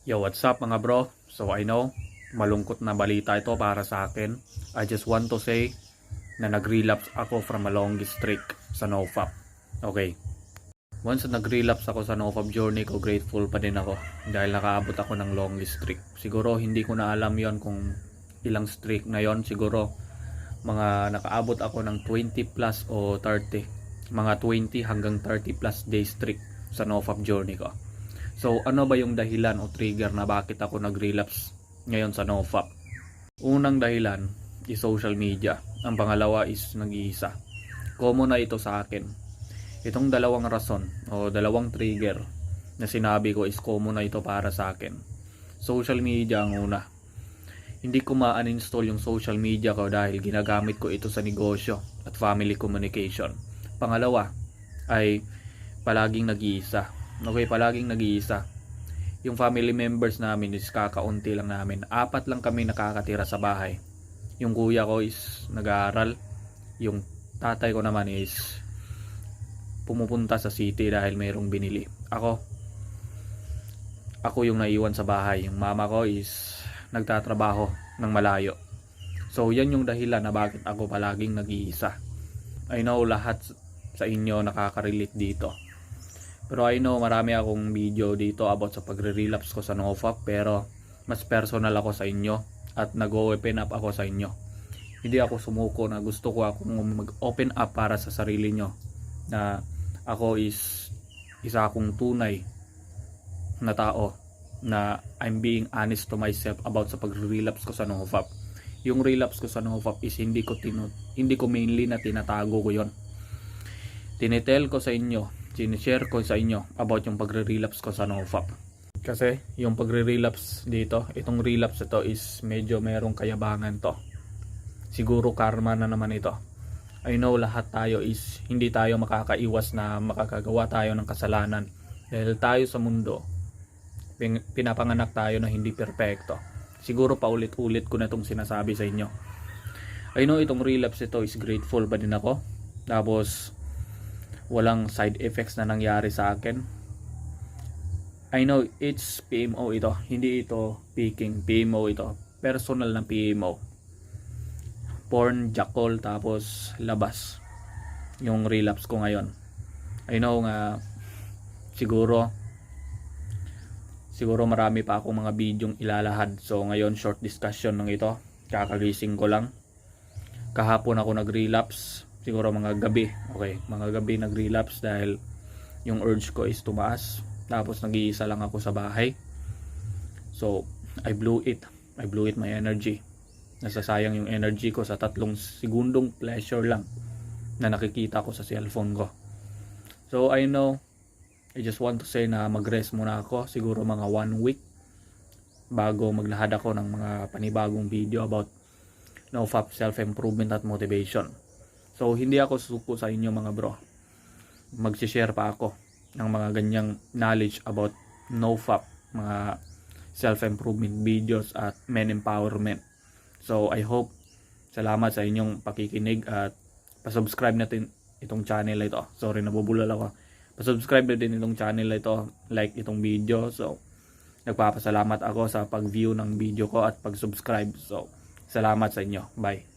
Yo, what's up mga bro? So I know, malungkot na balita ito para sa akin. I just want to say na nag-relapse ako from a longest streak sa NoFap. Okay. Once na nag-relapse ako sa NoFap journey ko, grateful pa din ako dahil nakaabot ako ng longest streak. Siguro hindi ko na alam yon kung ilang streak na yon. Siguro mga nakaabot ako ng 20 plus o 30. Mga 20 hanggang 30 plus day streak sa NoFap journey ko. So ano ba yung dahilan o trigger na bakit ako nag-relapse ngayon sa NoFap? Unang dahilan is social media. Ang pangalawa is nag-iisa. Common na ito sa akin. Itong dalawang rason o dalawang trigger na sinabi ko is common na ito para sa akin. Social media ang una. Hindi ko ma-uninstall yung social media ko dahil ginagamit ko ito sa negosyo at family communication. Pangalawa ay palaging nag-iisa. Okay, palaging nag-iisa. Yung family members namin is kakaunti lang namin. 4 lang kami nakakatira sa bahay. Yung kuya ko is nag-aaral. Yung tatay ko naman is pumupunta sa city dahil mayroong binili. Ako yung naiwan sa bahay. Yung mama ko is nagtatrabaho ng malayo. So yan yung dahilan na bakit ako palaging nag-iisa. I know lahat sa inyo nakaka-relate dito. Pero I know marami akong video dito about sa pagre-relapse ko sa NoFap, pero mas personal ako sa inyo at nag-open up ako sa inyo. Hindi ako sumuko na gusto ko akong mag-open up para sa sarili nyo na ako is isa akong tunay na tao na I'm being honest to myself about sa pagre-relapse ko sa NoFap. Yung relapse ko sa NoFap is hindi ko mainly na tinatago ko yon. Tinitel ko sa inyo, sinishare ko sa inyo about yung pagre-relapse ko sa NoFap. Kasi yung pagre-relapse dito, itong relapse ito is medyo merong kayabangan to. Siguro karma na naman ito. I know lahat tayo is hindi tayo makakaiwas na makakagawa tayo ng kasalanan. Dahil tayo sa mundo, pinapanganak tayo na hindi perpekto. Siguro paulit-ulit ko na itong sinasabi sa inyo. I know itong relapse ito is grateful pa din ako. Tapos walang side effects na nangyari sa akin. I know it's PMO ito. Hindi ito peaking. PMO ito. Personal na PMO. Porn, jackal, tapos labas. Yung relapse ko ngayon. I know nga siguro marami pa akong mga bidyong ilalahad. So ngayon short discussion ng ito. Kakagising ko lang. Kahapon ako nag-relapse. Siguro mga gabi. Okay, mga gabi nag-relapse dahil yung urge ko is tumaas. Tapos nag-iisa lang ako sa bahay. So, I blew it my energy. Nasasayang yung energy ko sa 3 segundong pleasure lang na nakikita ko sa cellphone ko. So, I know, I just want to say na mag-rest muna ako. Siguro mga 1 week bago maglahad ako ng mga panibagong video about NoFap, self-improvement at motivation. So, hindi ako susuko sa inyo mga bro. Mag-share pa ako ng mga ganyang knowledge about NoFap, mga self-improvement videos at men empowerment. So, I hope salamat sa inyong pakikinig at pasubscribe natin itong channel na ito. Sorry, nabubulol ako. Pasubscribe na din itong channel na ito, like itong video. So, nagpapasalamat ako sa pag-view ng video ko at pag-subscribe. So, salamat sa inyo. Bye.